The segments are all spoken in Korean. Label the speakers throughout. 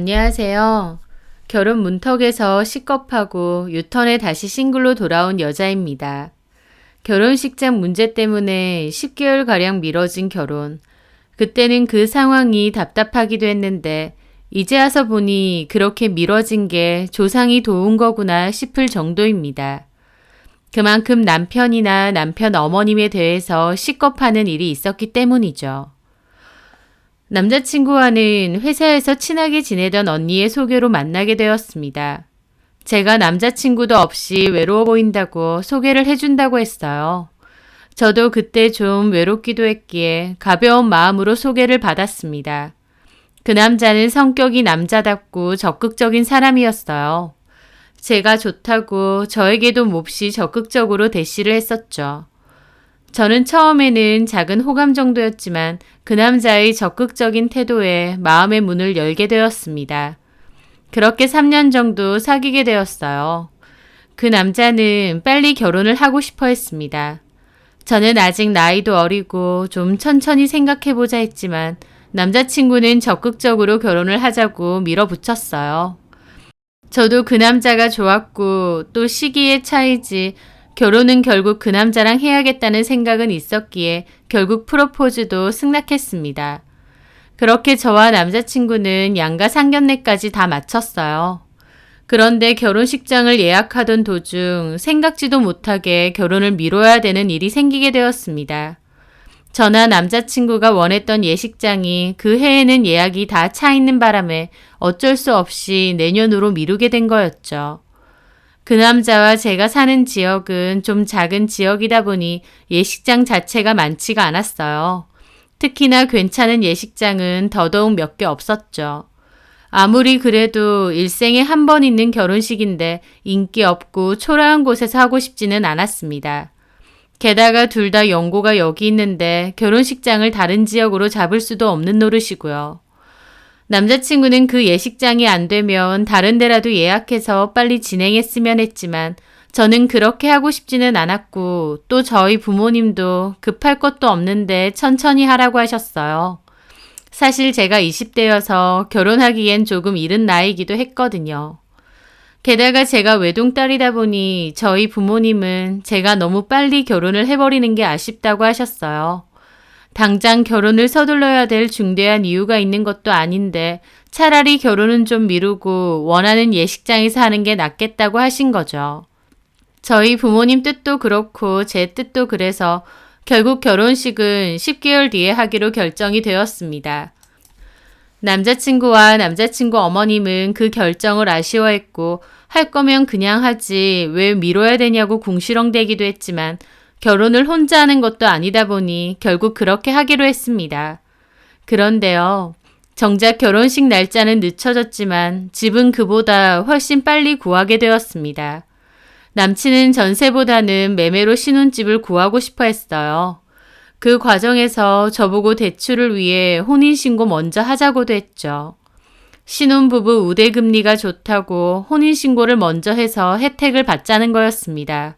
Speaker 1: 안녕하세요. 결혼 문턱에서 식겁하고 유턴해 다시 싱글로 돌아온 여자입니다. 결혼식장 문제 때문에 10개월가량 미뤄진 결혼. 그때는 그 상황이 답답하기도 했는데 이제 와서 보니 그렇게 미뤄진 게 조상이 도운 거구나 싶을 정도입니다. 그만큼 남편이나 남편 어머님에 대해서 식겁하는 일이 있었기 때문이죠. 남자친구와는 회사에서 친하게 지내던 언니의 소개로 만나게 되었습니다. 제가 남자친구도 없이 외로워 보인다고 소개를 해준다고 했어요. 저도 그때 좀 외롭기도 했기에 가벼운 마음으로 소개를 받았습니다. 그 남자는 성격이 남자답고 적극적인 사람이었어요. 제가 좋다고 저에게도 몹시 적극적으로 대시를 했었죠. 저는 처음에는 작은 호감 정도였지만 그 남자의 적극적인 태도에 마음의 문을 열게 되었습니다. 그렇게 3년 정도 사귀게 되었어요. 그 남자는 빨리 결혼을 하고 싶어 했습니다. 저는 아직 나이도 어리고 좀 천천히 생각해보자 했지만 남자친구는 적극적으로 결혼을 하자고 밀어붙였어요. 저도 그 남자가 좋았고 또 시기의 차이지 결혼은 결국 그 남자랑 해야겠다는 생각은 있었기에 결국 프로포즈도 승낙했습니다. 그렇게 저와 남자친구는 양가 상견례까지 다 마쳤어요. 그런데 결혼식장을 예약하던 도중 생각지도 못하게 결혼을 미뤄야 되는 일이 생기게 되었습니다. 저나 남자친구가 원했던 예식장이 그 해에는 예약이 다 차 있는 바람에 어쩔 수 없이 내년으로 미루게 된 거였죠. 그 남자와 제가 사는 지역은 좀 작은 지역이다 보니 예식장 자체가 많지가 않았어요. 특히나 괜찮은 예식장은 더더욱 몇 개 없었죠. 아무리 그래도 일생에 한 번 있는 결혼식인데 인기 없고 초라한 곳에서 하고 싶지는 않았습니다. 게다가 둘 다 연고가 여기 있는데 결혼식장을 다른 지역으로 잡을 수도 없는 노릇이고요. 남자친구는 그 예식장이 안 되면 다른 데라도 예약해서 빨리 진행했으면 했지만 저는 그렇게 하고 싶지는 않았고 또 저희 부모님도 급할 것도 없는데 천천히 하라고 하셨어요. 사실 제가 20대여서 결혼하기엔 조금 이른 나이이기도 했거든요. 게다가 제가 외동딸이다 보니 저희 부모님은 제가 너무 빨리 결혼을 해버리는 게 아쉽다고 하셨어요. 당장 결혼을 서둘러야 될 중대한 이유가 있는 것도 아닌데 차라리 결혼은 좀 미루고 원하는 예식장에서 하는 게 낫겠다고 하신 거죠. 저희 부모님 뜻도 그렇고 제 뜻도 그래서 결국 결혼식은 10개월 뒤에 하기로 결정이 되었습니다. 남자친구와 남자친구 어머님은 그 결정을 아쉬워했고 할 거면 그냥 하지 왜 미뤄야 되냐고 궁시렁대기도 했지만 결혼을 혼자 하는 것도 아니다 보니 결국 그렇게 하기로 했습니다. 그런데요, 정작 결혼식 날짜는 늦춰졌지만 집은 그보다 훨씬 빨리 구하게 되었습니다. 남친은 전세보다는 매매로 신혼집을 구하고 싶어 했어요. 그 과정에서 저보고 대출을 위해 혼인신고 먼저 하자고도 했죠. 신혼부부 우대금리가 좋다고 혼인신고를 먼저 해서 혜택을 받자는 거였습니다.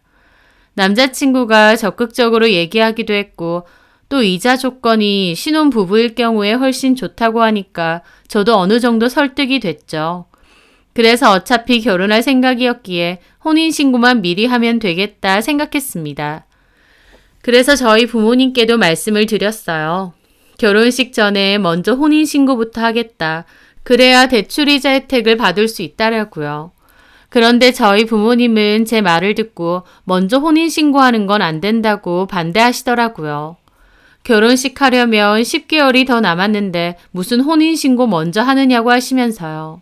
Speaker 1: 남자친구가 적극적으로 얘기하기도 했고 또 이자 조건이 신혼부부일 경우에 훨씬 좋다고 하니까 저도 어느 정도 설득이 됐죠. 그래서 어차피 결혼할 생각이었기에 혼인신고만 미리 하면 되겠다 생각했습니다. 그래서 저희 부모님께도 말씀을 드렸어요. 결혼식 전에 먼저 혼인신고부터 하겠다. 그래야 대출이자 혜택을 받을 수 있다라고요. 그런데 저희 부모님은 제 말을 듣고 먼저 혼인신고하는 건 안 된다고 반대하시더라고요. 결혼식 하려면 10개월이 더 남았는데 무슨 혼인신고 먼저 하느냐고 하시면서요.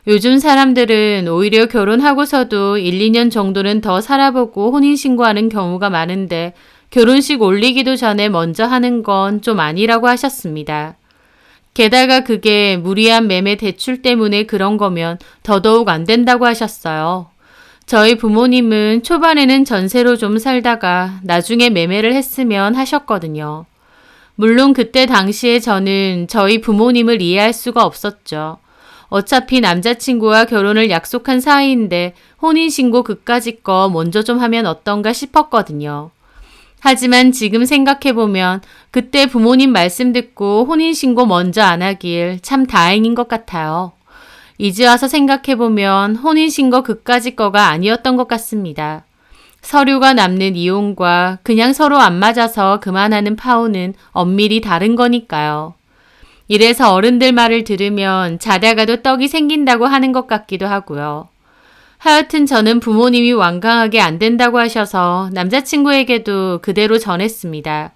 Speaker 1: 요즘 사람들은 오히려 결혼하고서도 1, 2년 정도는 더 살아보고 혼인신고하는 경우가 많은데 결혼식 올리기도 전에 먼저 하는 건 좀 아니라고 하셨습니다. 게다가 그게 무리한 매매 대출 때문에 그런 거면 더더욱 안 된다고 하셨어요. 저희 부모님은 초반에는 전세로 좀 살다가 나중에 매매를 했으면 하셨거든요. 물론 그때 당시에 저는 저희 부모님을 이해할 수가 없었죠. 어차피 남자친구와 결혼을 약속한 사이인데 혼인신고 그까짓 거 먼저 좀 하면 어떤가 싶었거든요. 하지만 지금 생각해보면 그때 부모님 말씀 듣고 혼인신고 먼저 안 하길 참 다행인 것 같아요. 이제 와서 생각해보면 혼인신고 그까짓 거가 아니었던 것 같습니다. 서류가 남는 이혼과 그냥 서로 안 맞아서 그만하는 파혼은 엄밀히 다른 거니까요. 이래서 어른들 말을 들으면 자다가도 떡이 생긴다고 하는 것 같기도 하고요. 하여튼 저는 부모님이 완강하게 안 된다고 하셔서 남자친구에게도 그대로 전했습니다.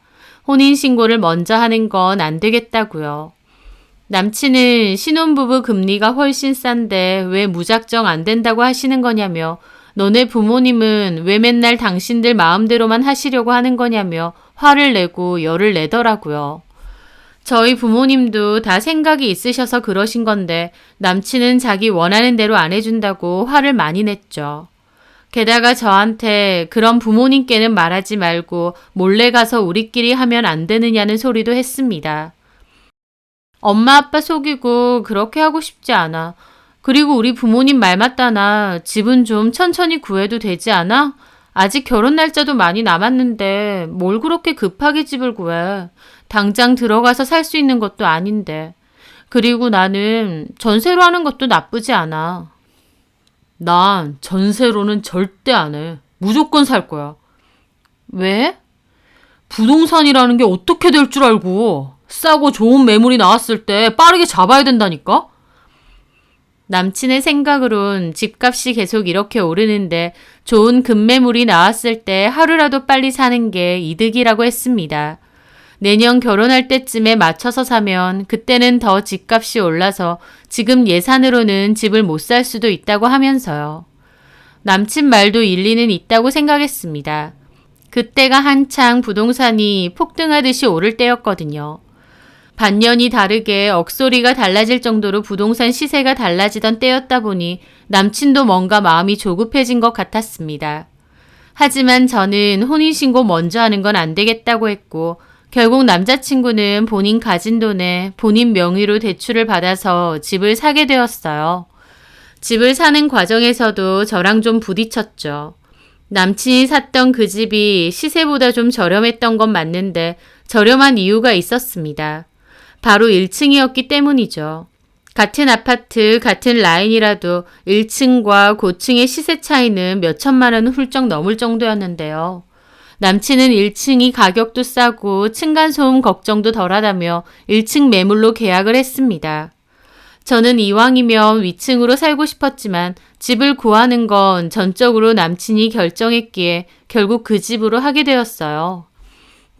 Speaker 1: 혼인신고를 먼저 하는 건 안 되겠다고요. 남친은 신혼부부 금리가 훨씬 싼데 왜 무작정 안 된다고 하시는 거냐며 너네 부모님은 왜 맨날 당신들 마음대로만 하시려고 하는 거냐며 화를 내고 열을 내더라고요. 저희 부모님도 다 생각이 있으셔서 그러신 건데 남친은 자기 원하는 대로 안 해준다고 화를 많이 냈죠. 게다가 저한테 그런 부모님께는 말하지 말고 몰래 가서 우리끼리 하면 안 되느냐는 소리도 했습니다. 엄마 아빠 속이고 그렇게 하고 싶지 않아. 그리고 우리 부모님 말 맞다나 집은 좀 천천히 구해도 되지 않아? 아직 결혼 날짜도 많이 남았는데 뭘 그렇게 급하게 집을 구해. 당장 들어가서 살 수 있는 것도 아닌데. 그리고 나는 전세로 하는 것도 나쁘지 않아. 난 전세로는 절대 안 해. 무조건 살 거야. 왜? 부동산이라는 게 어떻게 될 줄 알고 싸고 좋은 매물이 나왔을 때 빠르게 잡아야 된다니까? 남친의 생각으론 집값이 계속 이렇게 오르는데 좋은 급매물이 나왔을 때 하루라도 빨리 사는 게 이득이라고 했습니다. 내년 결혼할 때쯤에 맞춰서 사면 그때는 더 집값이 올라서 지금 예산으로는 집을 못 살 수도 있다고 하면서요. 남친 말도 일리는 있다고 생각했습니다. 그때가 한창 부동산이 폭등하듯이 오를 때였거든요. 반년이 다르게 억소리가 달라질 정도로 부동산 시세가 달라지던 때였다 보니 남친도 뭔가 마음이 조급해진 것 같았습니다. 하지만 저는 혼인신고 먼저 하는 건 안 되겠다고 했고 결국 남자친구는 본인 가진 돈에 본인 명의로 대출을 받아서 집을 사게 되었어요. 집을 사는 과정에서도 저랑 좀 부딪혔죠. 남친이 샀던 그 집이 시세보다 좀 저렴했던 건 맞는데 저렴한 이유가 있었습니다. 바로 1층이었기 때문이죠. 같은 아파트, 같은 라인이라도 1층과 고층의 시세 차이는 몇 천만 원 훌쩍 넘을 정도였는데요. 남친은 1층이 가격도 싸고 층간소음 걱정도 덜하다며 1층 매물로 계약을 했습니다. 저는 이왕이면 위층으로 살고 싶었지만 집을 구하는 건 전적으로 남친이 결정했기에 결국 그 집으로 하게 되었어요.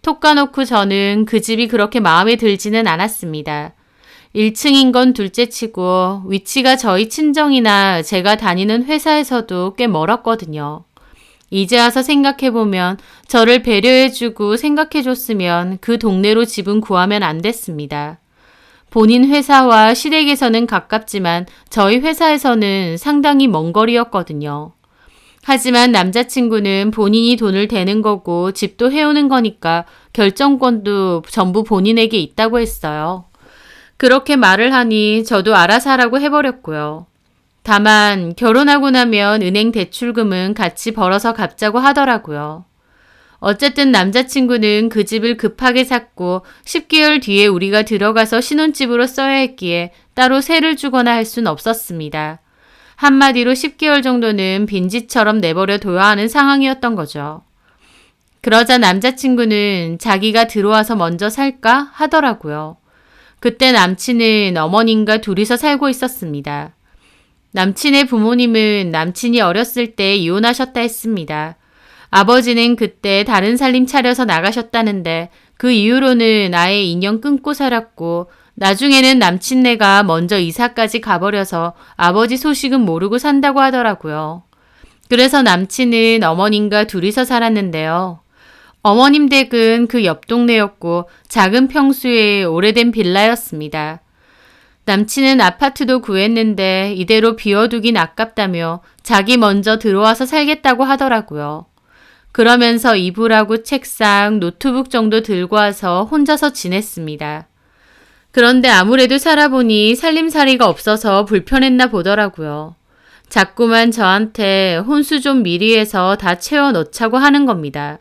Speaker 1: 톡 까놓고 저는 그 집이 그렇게 마음에 들지는 않았습니다. 1층인 건 둘째치고 위치가 저희 친정이나 제가 다니는 회사에서도 꽤 멀었거든요. 이제 와서 생각해보면 저를 배려해주고 생각해줬으면 그 동네로 집은 구하면 안 됐습니다. 본인 회사와 시댁에서는 가깝지만 저희 회사에서는 상당히 먼 거리였거든요. 하지만 남자친구는 본인이 돈을 대는 거고 집도 해오는 거니까 결정권도 전부 본인에게 있다고 했어요. 그렇게 말을 하니 저도 알아서 하라고 해버렸고요. 다만 결혼하고 나면 은행 대출금은 같이 벌어서 갚자고 하더라고요. 어쨌든 남자친구는 그 집을 급하게 샀고 10개월 뒤에 우리가 들어가서 신혼집으로 써야 했기에 따로 세를 주거나 할 순 없었습니다. 한마디로 10개월 정도는 빈집처럼 내버려 둬야 하는 상황이었던 거죠. 그러자 남자친구는 자기가 들어와서 먼저 살까 하더라고요. 그때 남친은 어머님과 둘이서 살고 있었습니다. 남친의 부모님은 남친이 어렸을 때 이혼하셨다 했습니다. 아버지는 그때 다른 살림 차려서 나가셨다는데 그 이후로는 아예 인연 끊고 살았고 나중에는 남친네가 먼저 이사까지 가버려서 아버지 소식은 모르고 산다고 하더라고요. 그래서 남친은 어머님과 둘이서 살았는데요. 어머님 댁은 그 옆 동네였고 작은 평수의 오래된 빌라였습니다. 남친은 아파트도 구했는데 이대로 비워두긴 아깝다며 자기 먼저 들어와서 살겠다고 하더라고요. 그러면서 이불하고 책상, 노트북 정도 들고 와서 혼자서 지냈습니다. 그런데 아무래도 살아보니 살림살이가 없어서 불편했나 보더라고요. 자꾸만 저한테 혼수 좀 미리 해서 다 채워 넣자고 하는 겁니다.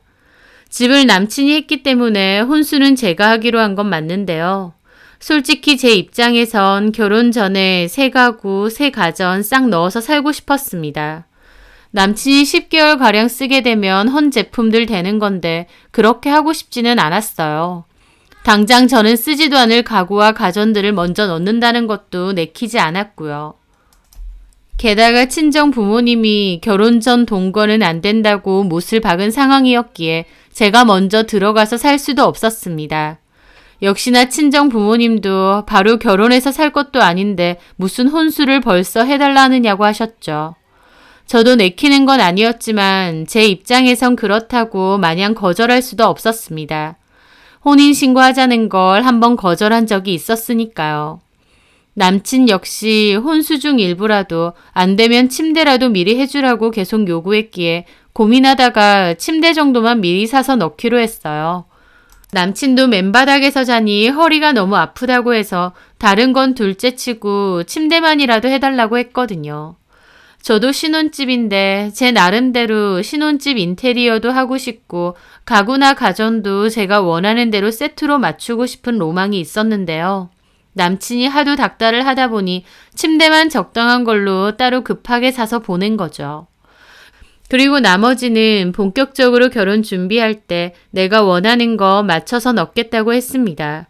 Speaker 1: 집을 남친이 했기 때문에 혼수는 제가 하기로 한 건 맞는데요. 솔직히 제 입장에선 결혼 전에 새 가구, 새 가전 싹 넣어서 살고 싶었습니다. 남친이 10개월가량 쓰게 되면 헌 제품들 되는 건데 그렇게 하고 싶지는 않았어요. 당장 저는 쓰지도 않을 가구와 가전들을 먼저 넣는다는 것도 내키지 않았고요. 게다가 친정 부모님이 결혼 전 동거는 안 된다고 못을 박은 상황이었기에 제가 먼저 들어가서 살 수도 없었습니다. 역시나 친정 부모님도 바로 결혼해서 살 것도 아닌데 무슨 혼수를 벌써 해달라느냐고 하셨죠. 저도 내키는 건 아니었지만 제 입장에선 그렇다고 마냥 거절할 수도 없었습니다. 혼인신고하자는 걸 한번 거절한 적이 있었으니까요. 남친 역시 혼수 중 일부라도 안 되면 침대라도 미리 해주라고 계속 요구했기에 고민하다가 침대 정도만 미리 사서 넣기로 했어요. 남친도 맨바닥에서 자니 허리가 너무 아프다고 해서 다른 건 둘째치고 침대만이라도 해달라고 했거든요. 저도 신혼집인데 제 나름대로 신혼집 인테리어도 하고 싶고 가구나 가전도 제가 원하는 대로 세트로 맞추고 싶은 로망이 있었는데요. 남친이 하도 닥달을 하다 보니 침대만 적당한 걸로 따로 급하게 사서 보낸 거죠. 그리고 나머지는 본격적으로 결혼 준비할 때 내가 원하는 거 맞춰서 넣겠다고 했습니다.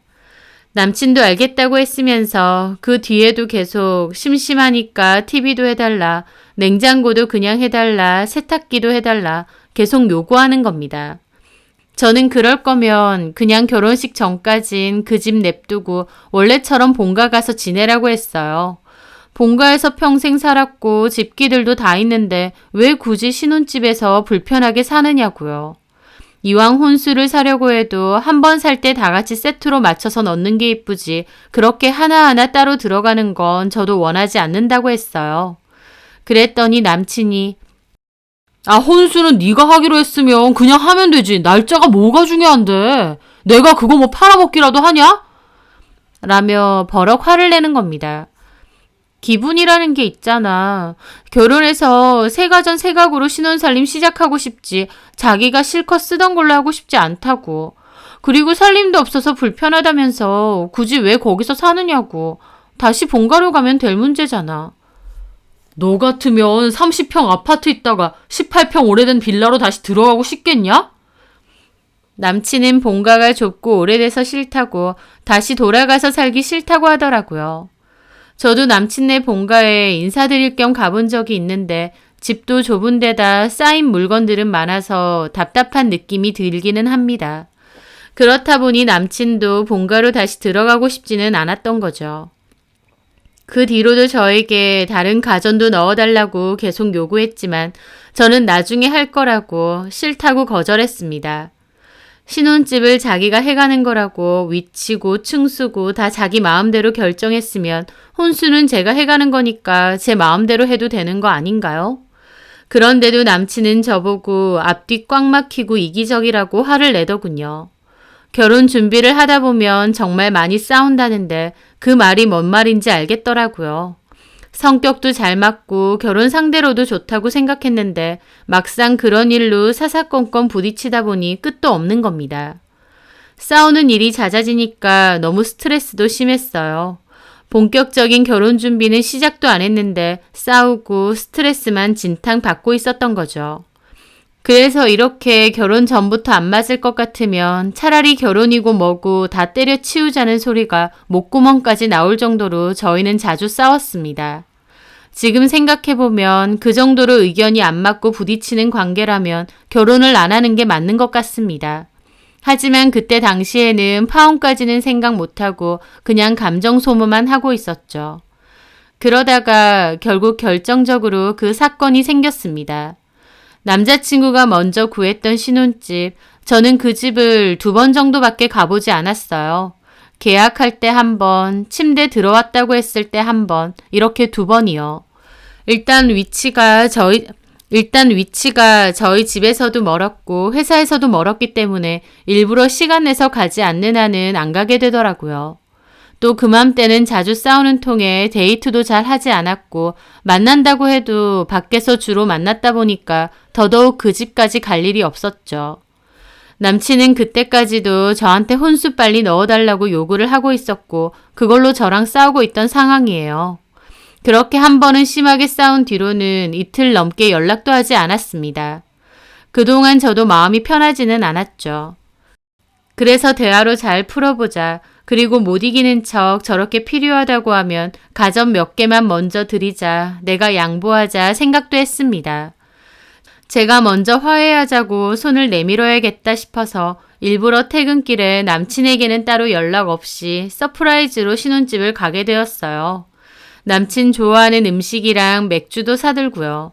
Speaker 1: 남친도 알겠다고 했으면서 그 뒤에도 계속 심심하니까 TV도 해달라, 냉장고도 그냥 해달라, 세탁기도 해달라 계속 요구하는 겁니다. 저는 그럴 거면 그냥 결혼식 전까진 그 집 냅두고 원래처럼 본가 가서 지내라고 했어요. 본가에서 평생 살았고 집기들도 다 있는데 왜 굳이 신혼집에서 불편하게 사느냐고요. 이왕 혼수를 사려고 해도 한 번 살 때 다 같이 세트로 맞춰서 넣는 게 이쁘지 그렇게 하나하나 따로 들어가는 건 저도 원하지 않는다고 했어요. 그랬더니 남친이 혼수는 네가 하기로 했으면 그냥 하면 되지. 날짜가 뭐가 중요한데. 내가 그거 뭐 팔아먹기라도 하냐? 라며 버럭 화를 내는 겁니다. 기분이라는 게 있잖아. 결혼해서 새 가전 새 가구로 신혼살림 시작하고 싶지 자기가 실컷 쓰던 걸로 하고 싶지 않다고. 그리고 살림도 없어서 불편하다면서 굳이 왜 거기서 사느냐고. 다시 본가로 가면 될 문제잖아. 너 같으면 30평 아파트 있다가 18평 오래된 빌라로 다시 들어가고 싶겠냐? 남친은 본가가 좁고 오래돼서 싫다고 다시 돌아가서 살기 싫다고 하더라고요. 저도 남친네 본가에 인사드릴 겸 가본 적이 있는데 집도 좁은 데다 쌓인 물건들은 많아서 답답한 느낌이 들기는 합니다. 그렇다 보니 남친도 본가로 다시 들어가고 싶지는 않았던 거죠. 그 뒤로도 저에게 다른 가전도 넣어달라고 계속 요구했지만 저는 나중에 할 거라고 싫다고 거절했습니다. 신혼집을 자기가 해가는 거라고 위치고 층수고 다 자기 마음대로 결정했으면 혼수는 제가 해가는 거니까 제 마음대로 해도 되는 거 아닌가요? 그런데도 남친은 저보고 앞뒤 꽉 막히고 이기적이라고 화를 내더군요. 결혼 준비를 하다 보면 정말 많이 싸운다는데 그 말이 뭔 말인지 알겠더라고요. 성격도 잘 맞고 결혼 상대로도 좋다고 생각했는데 막상 그런 일로 사사건건 부딪히다 보니 끝도 없는 겁니다. 싸우는 일이 잦아지니까 너무 스트레스도 심했어요. 본격적인 결혼 준비는 시작도 안 했는데 싸우고 스트레스만 진탕 받고 있었던 거죠. 그래서 이렇게 결혼 전부터 안 맞을 것 같으면 차라리 결혼이고 뭐고 다 때려치우자는 소리가 목구멍까지 나올 정도로 저희는 자주 싸웠습니다. 지금 생각해보면 그 정도로 의견이 안 맞고 부딪히는 관계라면 결혼을 안 하는 게 맞는 것 같습니다. 하지만 그때 당시에는 파혼까지는 생각 못하고 그냥 감정 소모만 하고 있었죠. 그러다가 결국 결정적으로 그 사건이 생겼습니다. 남자친구가 먼저 구했던 신혼집, 저는 그 집을 2번 정도밖에 가보지 않았어요. 계약할 때 1번, 침대 들어왔다고 했을 때 1번, 이렇게 2번이요. 일단 위치가 저희 집에서도 멀었고 회사에서도 멀었기 때문에 일부러 시간 내서 가지 않는 한은 안 가게 되더라고요. 또 그맘때는 자주 싸우는 통에 데이트도 잘 하지 않았고 만난다고 해도 밖에서 주로 만났다 보니까 더더욱 그 집까지 갈 일이 없었죠. 남친은 그때까지도 저한테 혼수 빨리 넣어달라고 요구를 하고 있었고 그걸로 저랑 싸우고 있던 상황이에요. 그렇게 한 번은 심하게 싸운 뒤로는 이틀 넘게 연락도 하지 않았습니다. 그동안 저도 마음이 편하지는 않았죠. 그래서 대화로 잘 풀어보자. 그리고 못 이기는 척 저렇게 필요하다고 하면 가전 몇 개만 먼저 드리자. 내가 양보하자 생각도 했습니다. 제가 먼저 화해하자고 손을 내밀어야겠다 싶어서 일부러 퇴근길에 남친에게는 따로 연락 없이 서프라이즈로 신혼집을 가게 되었어요. 남친 좋아하는 음식이랑 맥주도 사들고요.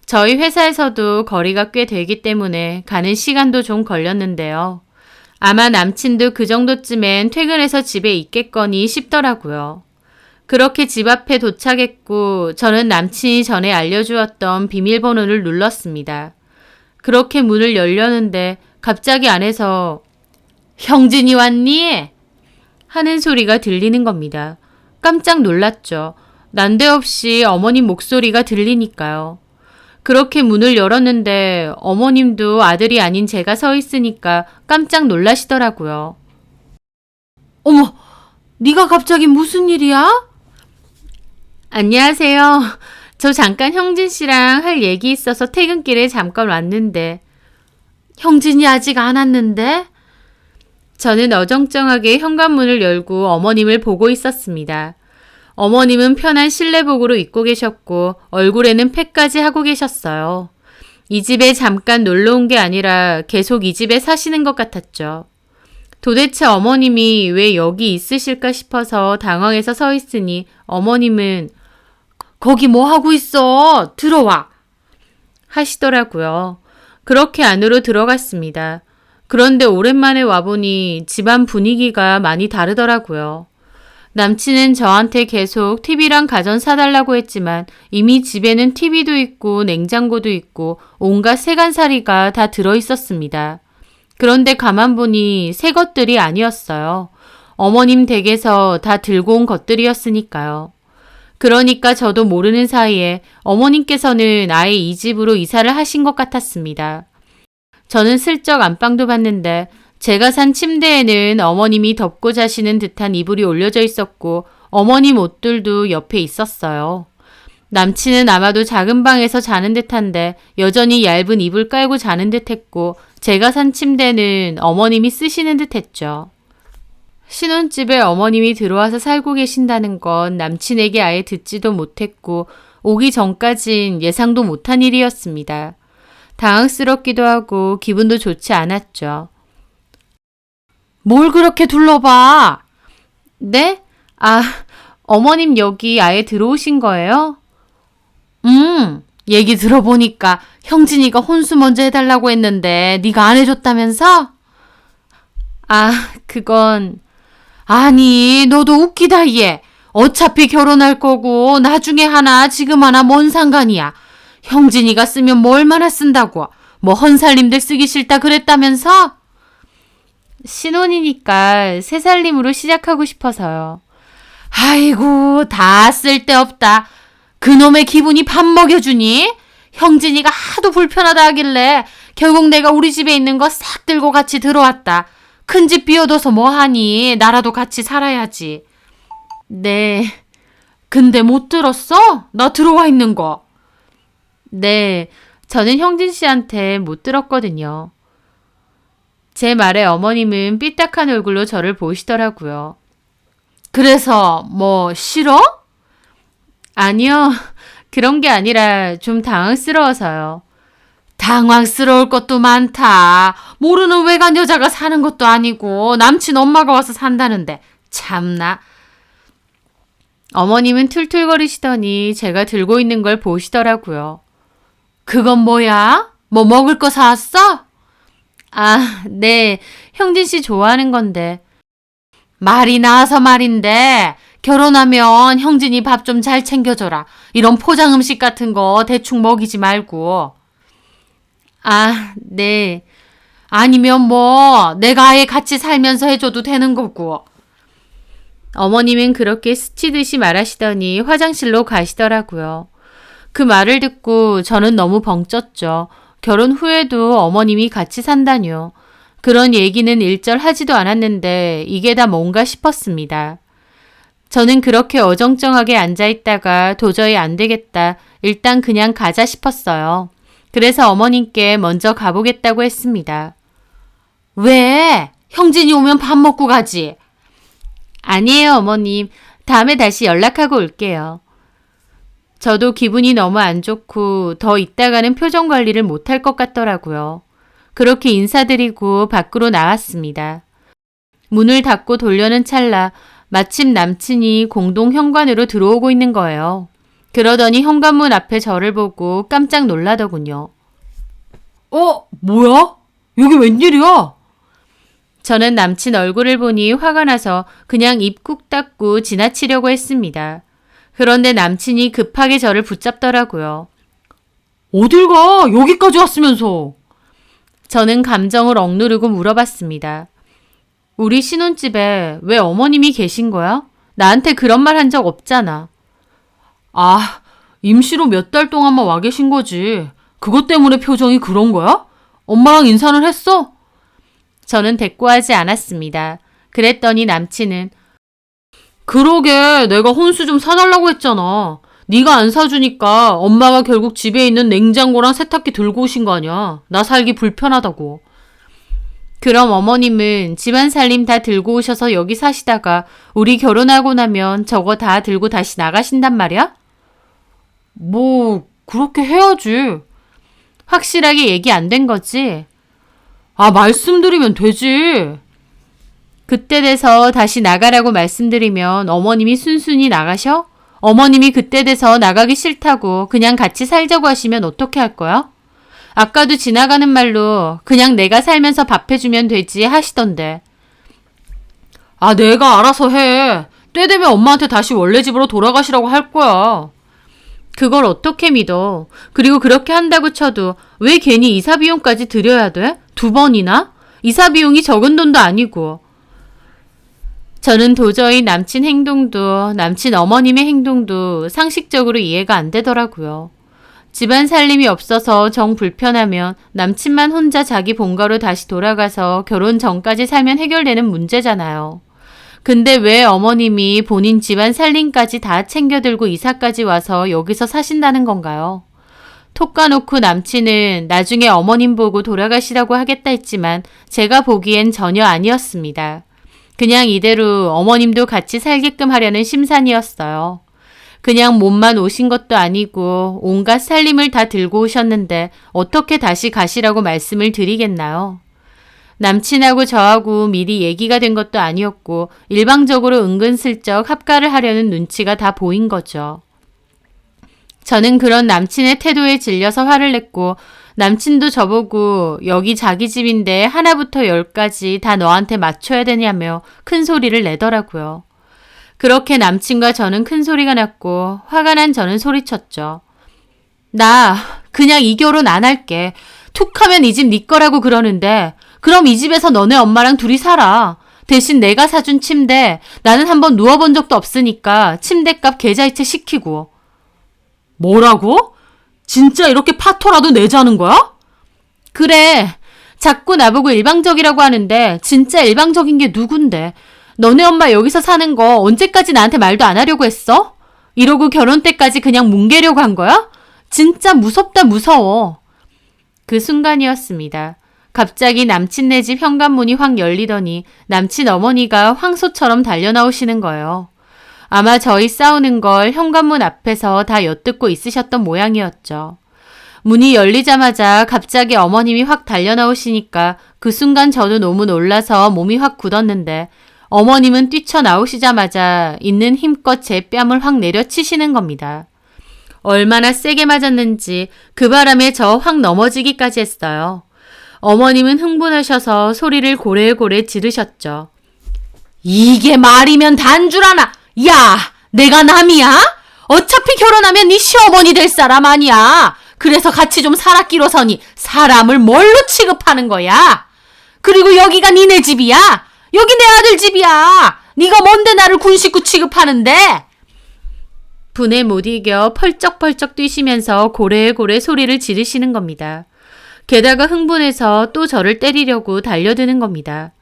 Speaker 1: 저희 회사에서도 거리가 꽤 되기 때문에 가는 시간도 좀 걸렸는데요. 아마 남친도 그 정도쯤엔 퇴근해서 집에 있겠거니 싶더라고요. 그렇게 집 앞에 도착했고 저는 남친이 전에 알려주었던 비밀번호를 눌렀습니다. 그렇게 문을 열려는데 갑자기 안에서 형진이 왔니? 하는 소리가 들리는 겁니다. 깜짝 놀랐죠. 난데없이 어머님 목소리가 들리니까요. 그렇게 문을 열었는데 어머님도 아들이 아닌 제가 서 있으니까 깜짝 놀라시더라고요. 어머, 네가 갑자기 무슨 일이야? 안녕하세요. 저 잠깐 형진 씨랑 할 얘기 있어서 퇴근길에 잠깐 왔는데. 형진이 아직 안 왔는데? 저는 어정쩡하게 현관문을 열고 어머님을 보고 있었습니다. 어머님은 편한 실내복으로 입고 계셨고 얼굴에는 팩까지 하고 계셨어요. 이 집에 잠깐 놀러 온 게 아니라 계속 이 집에 사시는 것 같았죠. 도대체 어머님이 왜 여기 있으실까 싶어서 당황해서 서 있으니 어머님은 거기 뭐 하고 있어? 들어와! 하시더라고요. 그렇게 안으로 들어갔습니다. 그런데 오랜만에 와보니 집안 분위기가 많이 다르더라고요. 남친은 저한테 계속 TV랑 가전 사달라고 했지만 이미 집에는 TV도 있고 냉장고도 있고 온갖 세간살이가 다 들어있었습니다. 그런데 가만 보니 새 것들이 아니었어요. 어머님 댁에서 다 들고 온 것들이었으니까요. 그러니까 저도 모르는 사이에 어머님께서는 아예 이 집으로 이사를 하신 것 같았습니다. 저는 슬쩍 안방도 봤는데 제가 산 침대에는 어머님이 덮고 자시는 듯한 이불이 올려져 있었고 어머님 옷들도 옆에 있었어요. 남친은 아마도 작은 방에서 자는 듯한데 여전히 얇은 이불 깔고 자는 듯했고 제가 산 침대는 어머님이 쓰시는 듯했죠. 신혼집에 어머님이 들어와서 살고 계신다는 건 남친에게 아예 듣지도 못했고 오기 전까진 예상도 못한 일이었습니다. 당황스럽기도 하고 기분도 좋지 않았죠. 뭘 그렇게 둘러봐? 네? 아, 어머님 여기 아예 들어오신 거예요? 얘기 들어보니까 형진이가 혼수 먼저 해달라고 했는데 네가 안 해줬다면서? 아, 그건... 아니, 너도 웃기다 얘. 어차피 결혼할 거고 나중에 하나 지금 하나 뭔 상관이야. 형진이가 쓰면 뭐 얼마나 쓴다고. 뭐 헌살림들 쓰기 싫다 그랬다면서? 신혼이니까 새 살림으로 시작하고 싶어서요. 아이고, 다 쓸데없다. 그놈의 기분이 밥 먹여주니? 형진이가 하도 불편하다 하길래 결국 내가 우리 집에 있는 거 싹 들고 같이 들어왔다. 큰 집 비워둬서 뭐하니? 나라도 같이 살아야지. 네. 근데 못 들었어? 나 들어와 있는 거. 네. 저는 형진 씨한테 못 들었거든요. 제 말에 어머님은 삐딱한 얼굴로 저를 보시더라고요. 그래서 뭐 싫어? 아니요. 그런 게 아니라 좀 당황스러워서요. 당황스러울 것도 많다. 모르는 외간 여자가 사는 것도 아니고 남친 엄마가 와서 산다는데 참나. 어머님은 툴툴거리시더니 제가 들고 있는 걸 보시더라고요. 그건 뭐야? 뭐 먹을 거 사왔어? 아, 네. 형진 씨 좋아하는 건데. 말이 나와서 말인데 결혼하면 형진이 밥 좀 잘 챙겨줘라. 이런 포장 음식 같은 거 대충 먹이지 말고. 아, 네. 아니면 뭐 내가 아예 같이 살면서 해줘도 되는 거고. 어머님은 그렇게 스치듯이 말하시더니 화장실로 가시더라고요. 그 말을 듣고 저는 너무 벙쪘죠. 결혼 후에도 어머님이 같이 산다뇨. 그런 얘기는 일절 하지도 않았는데 이게 다 뭔가 싶었습니다. 저는 그렇게 어정쩡하게 앉아있다가 도저히 안 되겠다. 일단 그냥 가자 싶었어요. 그래서 어머님께 먼저 가보겠다고 했습니다. 왜? 형진이 오면 밥 먹고 가지. 아니에요, 어머님. 다음에 다시 연락하고 올게요. 저도 기분이 너무 안 좋고 더 있다가는 표정 관리를 못할 것 같더라고요. 그렇게 인사드리고 밖으로 나왔습니다. 문을 닫고 돌려는 찰나 마침 남친이 공동 현관으로 들어오고 있는 거예요. 그러더니 현관문 앞에 저를 보고 깜짝 놀라더군요. 뭐야? 여기 웬일이야? 저는 남친 얼굴을 보니 화가 나서 그냥 입 꾹 닫고 지나치려고 했습니다. 그런데 남친이 급하게 저를 붙잡더라고요. 어딜 가? 여기까지 왔으면서. 저는 감정을 억누르고 물어봤습니다. 우리 신혼집에 왜 어머님이 계신 거야? 나한테 그런 말 한 적 없잖아. 임시로 몇 달 동안만 와 계신 거지. 그것 때문에 표정이 그런 거야? 엄마랑 인사는 했어? 저는 대꾸하지 않았습니다. 그랬더니 남친은 그러게 내가 혼수 좀 사달라고 했잖아. 네가 안 사주니까 엄마가 결국 집에 있는 냉장고랑 세탁기 들고 오신 거 아니야. 나 살기 불편하다고. 그럼 어머님은 집안 살림 다 들고 오셔서 여기 사시다가 우리 결혼하고 나면 저거 다 들고 다시 나가신단 말이야? 그렇게 해야지. 확실하게 얘기 안 된 거지? 말씀드리면 되지. 그때 돼서 다시 나가라고 말씀드리면 어머님이 순순히 나가셔? 어머님이 그때 돼서 나가기 싫다고 그냥 같이 살자고 하시면 어떻게 할 거야? 아까도 지나가는 말로 그냥 내가 살면서 밥 해주면 되지 하시던데. 내가 알아서 해. 때 되면 엄마한테 다시 원래 집으로 돌아가시라고 할 거야. 그걸 어떻게 믿어? 그리고 그렇게 한다고 쳐도 왜 괜히 이사 비용까지 들여야 돼? 2번이나? 이사 비용이 적은 돈도 아니고. 저는 도저히 남친 행동도 남친 어머님의 행동도 상식적으로 이해가 안 되더라고요. 집안 살림이 없어서 정 불편하면 남친만 혼자 자기 본가로 다시 돌아가서 결혼 전까지 살면 해결되는 문제잖아요. 근데 왜 어머님이 본인 집안 살림까지 다 챙겨들고 이사까지 와서 여기서 사신다는 건가요? 톡 까놓고 남친은 나중에 어머님 보고 돌아가시라고 하겠다 했지만 제가 보기엔 전혀 아니었습니다. 그냥 이대로 어머님도 같이 살게끔 하려는 심산이었어요. 그냥 몸만 오신 것도 아니고 온갖 살림을 다 들고 오셨는데 어떻게 다시 가시라고 말씀을 드리겠나요? 남친하고 저하고 미리 얘기가 된 것도 아니었고 일방적으로 은근슬쩍 합가를 하려는 눈치가 다 보인 거죠. 저는 그런 남친의 태도에 질려서 화를 냈고 남친도 저보고 여기 자기 집인데 하나부터 10까지 다 너한테 맞춰야 되냐며 큰 소리를 내더라고요. 그렇게 남친과 저는 큰 소리가 났고 화가 난 저는 소리쳤죠. 나 그냥 이 결혼 안 할게. 툭하면 이 집 네 거라고 그러는데 그럼 이 집에서 너네 엄마랑 둘이 살아. 대신 내가 사준 침대 나는 한번 누워본 적도 없으니까 침대값 계좌이체 시키고. 뭐라고? 진짜 이렇게 파토라도 내자는 거야? 그래. 자꾸 나보고 일방적이라고 하는데 진짜 일방적인 게 누군데. 너네 엄마 여기서 사는 거 언제까지 나한테 말도 안 하려고 했어? 이러고 결혼 때까지 그냥 뭉개려고 한 거야? 진짜 무섭다 무서워. 그 순간이었습니다. 갑자기 남친네 집 현관문이 확 열리더니 남친 어머니가 황소처럼 달려나오시는 거예요. 아마 저희 싸우는 걸 현관문 앞에서 다 엿듣고 있으셨던 모양이었죠. 문이 열리자마자 갑자기 어머님이 확 달려나오시니까 그 순간 저도 너무 놀라서 몸이 확 굳었는데 어머님은 뛰쳐나오시자마자 있는 힘껏 제 뺨을 확 내려치시는 겁니다. 얼마나 세게 맞았는지 그 바람에 저 확 넘어지기까지 했어요. 어머님은 흥분하셔서 소리를 고래고래 지르셨죠. 이게 말이면 단 줄 아나? 야, 내가 남이야? 어차피 결혼하면 네 시어머니 될 사람 아니야. 그래서 같이 좀 살았기로서니 사람을 뭘로 취급하는 거야? 그리고 여기가 니네 집이야? 여기 내 아들 집이야. 네가 뭔데 나를 군식구 취급하는데? 분에 못 이겨 펄쩍펄쩍 뛰시면서 고래고래 소리를 지르시는 겁니다. 게다가 흥분해서 또 저를 때리려고 달려드는 겁니다.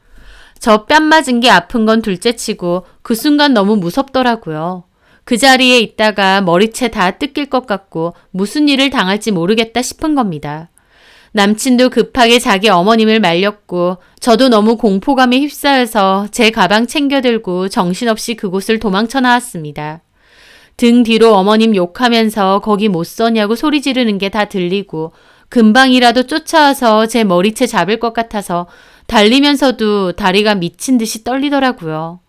Speaker 1: 저 뺨 맞은 게 아픈 건 둘째치고 그 순간 너무 무섭더라고요. 그 자리에 있다가 머리채 다 뜯길 것 같고 무슨 일을 당할지 모르겠다 싶은 겁니다. 남친도 급하게 자기 어머님을 말렸고 저도 너무 공포감에 휩싸여서 제 가방 챙겨 들고 정신없이 그곳을 도망쳐 나왔습니다. 등 뒤로 어머님 욕하면서 거기 못 서냐고 소리 지르는 게 다 들리고 금방이라도 쫓아와서 제 머리채 잡을 것 같아서 달리면서도 다리가 미친 듯이 떨리더라고요.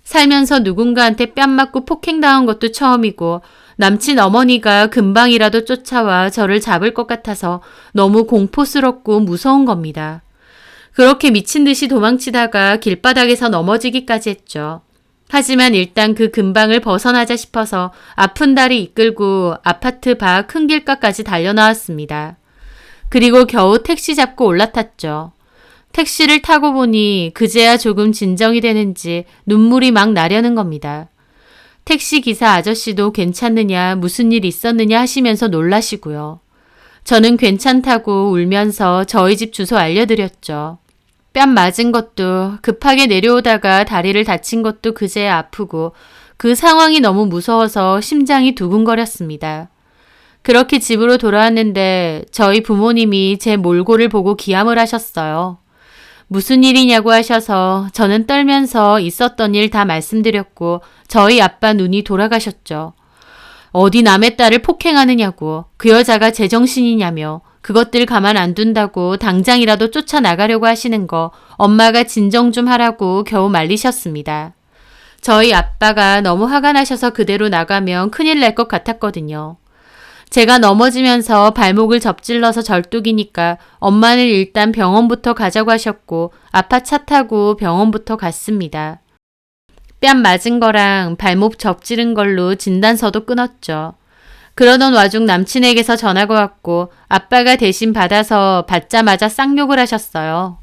Speaker 1: 살면서 누군가한테 뺨 맞고 폭행당한 것도 처음이고 남친 어머니가 금방이라도 쫓아와 저를 잡을 것 같아서 너무 공포스럽고 무서운 겁니다. 그렇게 미친 듯이 도망치다가 길바닥에서 넘어지기까지 했죠. 하지만 일단 그 근방을 벗어나자 싶어서 아픈 다리 이끌고 아파트 밖 큰 길가까지 달려나왔습니다. 그리고 겨우 택시 잡고 올라탔죠. 택시를 타고 보니 그제야 조금 진정이 되는지 눈물이 막 나려는 겁니다. 택시 기사 아저씨도 괜찮느냐, 무슨 일 있었느냐 하시면서 놀라시고요. 저는 괜찮다고 울면서 저희 집 주소 알려드렸죠. 뺨 맞은 것도 급하게 내려오다가 다리를 다친 것도 그제야 아프고 그 상황이 너무 무서워서 심장이 두근거렸습니다. 그렇게 집으로 돌아왔는데 저희 부모님이 제 몰골을 보고 기함을 하셨어요. 무슨 일이냐고 하셔서 저는 떨면서 있었던 일 다 말씀드렸고 저희 아빠 눈이 돌아가셨죠. 어디 남의 딸을 폭행하느냐고, 그 여자가 제정신이냐며 그것들 가만 안 둔다고 당장이라도 쫓아나가려고 하시는 거 엄마가 진정 좀 하라고 겨우 말리셨습니다. 저희 아빠가 너무 화가 나셔서 그대로 나가면 큰일 날 것 같았거든요. 제가 넘어지면서 발목을 접질러서 절뚝이니까 엄마는 일단 병원부터 가자고 하셨고 아빠 차 타고 병원부터 갔습니다. 뺨 맞은 거랑 발목 접지른 걸로 진단서도 끊었죠. 그러던 와중 남친에게서 전화가 왔고 아빠가 대신 받아서 받자마자 쌍욕을 하셨어요.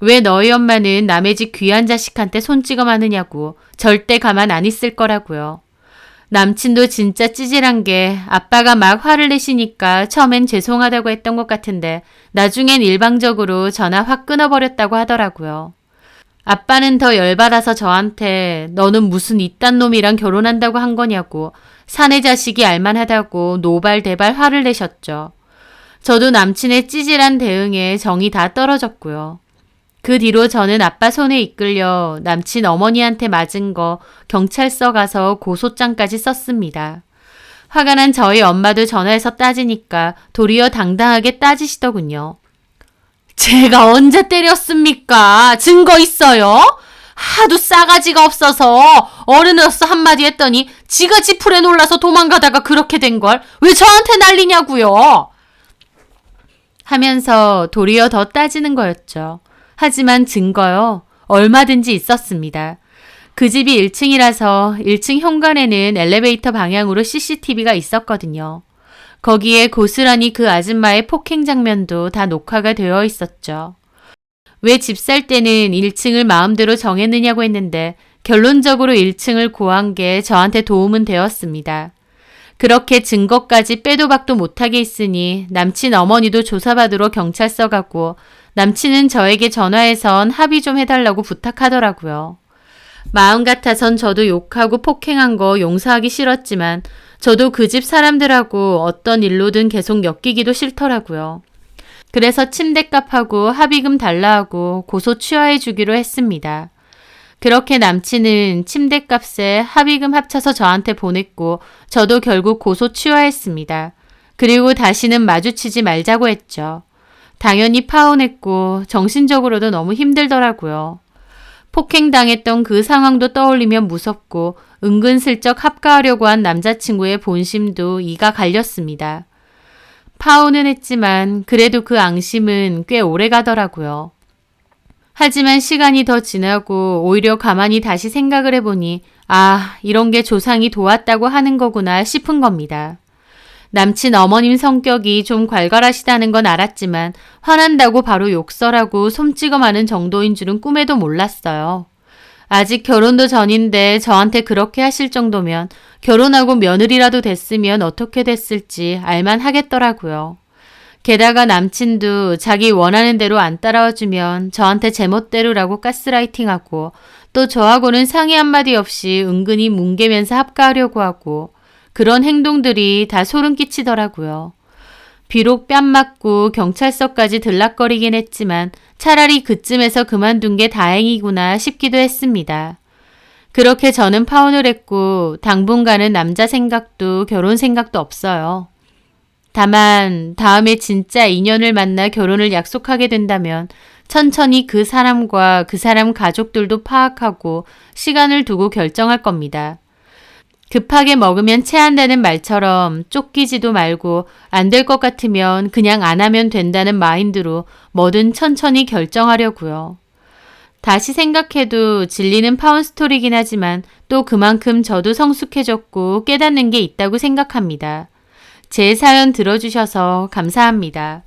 Speaker 1: 왜 너희 엄마는 남의 집 귀한 자식한테 손찌검 하느냐고, 절대 가만 안 있을 거라고요. 남친도 진짜 찌질한 게 아빠가 막 화를 내시니까 처음엔 죄송하다고 했던 것 같은데 나중엔 일방적으로 전화 확 끊어버렸다고 하더라고요. 아빠는 더 열받아서 저한테 너는 무슨 이딴 놈이랑 결혼한다고 한 거냐고, 사내 자식이 알만하다고 노발대발 화를 내셨죠. 저도 남친의 찌질한 대응에 정이 다 떨어졌고요. 그 뒤로 저는 아빠 손에 이끌려 남친 어머니한테 맞은 거 경찰서 가서 고소장까지 썼습니다. 화가 난 저희 엄마도 전화해서 따지니까 도리어 당당하게 따지시더군요. 제가 언제 때렸습니까? 증거 있어요? 하도 싸가지가 없어서 어른으로서 한마디 했더니 지가 지풀에 놀라서 도망가다가 그렇게 된 걸 왜 저한테 난리냐고요? 하면서 도리어 더 따지는 거였죠. 하지만 증거요. 얼마든지 있었습니다. 그 집이 1층이라서 1층 현관에는 엘리베이터 방향으로 CCTV가 있었거든요. 거기에 고스란히 그 아줌마의 폭행 장면도 다 녹화가 되어 있었죠. 왜 집 살 때는 1층을 마음대로 정했느냐고 했는데 결론적으로 1층을 고한 게 저한테 도움은 되었습니다. 그렇게 증거까지 빼도 박도 못하게 있으니 남친 어머니도 조사받으러 경찰서 가고 남친은 저에게 전화해선 합의 좀 해달라고 부탁하더라고요. 마음 같아선 저도 욕하고 폭행한 거 용서하기 싫었지만 저도 그 집 사람들하고 어떤 일로든 계속 엮이기도 싫더라고요. 그래서 침대값하고 합의금 달라 하고 고소 취하해 주기로 했습니다. 그렇게 남친은 침대값에 합의금 합쳐서 저한테 보냈고 저도 결국 고소 취하했습니다. 그리고 다시는 마주치지 말자고 했죠. 당연히 파혼했고 정신적으로도 너무 힘들더라고요. 폭행당했던 그 상황도 떠올리면 무섭고 은근슬쩍 합가하려고 한 남자친구의 본심도 이가 갈렸습니다. 파혼은 했지만 그래도 그 앙심은 꽤 오래 가더라고요. 하지만 시간이 더 지나고 오히려 가만히 다시 생각을 해보니 이런 게 조상이 도왔다고 하는 거구나 싶은 겁니다. 남친 어머님 성격이 좀 괄괄하시다는 건 알았지만 화난다고 바로 욕설하고 손찌검하는 정도인 줄은 꿈에도 몰랐어요. 아직 결혼도 전인데 저한테 그렇게 하실 정도면 결혼하고 며느리라도 됐으면 어떻게 됐을지 알만 하겠더라고요. 게다가 남친도 자기 원하는 대로 안 따라와주면 저한테 제멋대로라고 가스라이팅하고 또 저하고는 상의 한마디 없이 은근히 뭉개면서 합가하려고 하고 그런 행동들이 다 소름 끼치더라고요. 비록 뺨 맞고 경찰서까지 들락거리긴 했지만 차라리 그쯤에서 그만둔 게 다행이구나 싶기도 했습니다. 그렇게 저는 파혼을 했고 당분간은 남자 생각도 결혼 생각도 없어요. 다만 다음에 진짜 인연을 만나 결혼을 약속하게 된다면 천천히 그 사람과 그 사람 가족들도 파악하고 시간을 두고 결정할 겁니다. 급하게 먹으면 체한다는 말처럼 쫓기지도 말고 안 될 것 같으면 그냥 안 하면 된다는 마인드로 뭐든 천천히 결정하려고요. 다시 생각해도 질리는 파운 스토리긴 하지만 또 그만큼 저도 성숙해졌고 깨닫는 게 있다고 생각합니다. 제 사연 들어주셔서 감사합니다.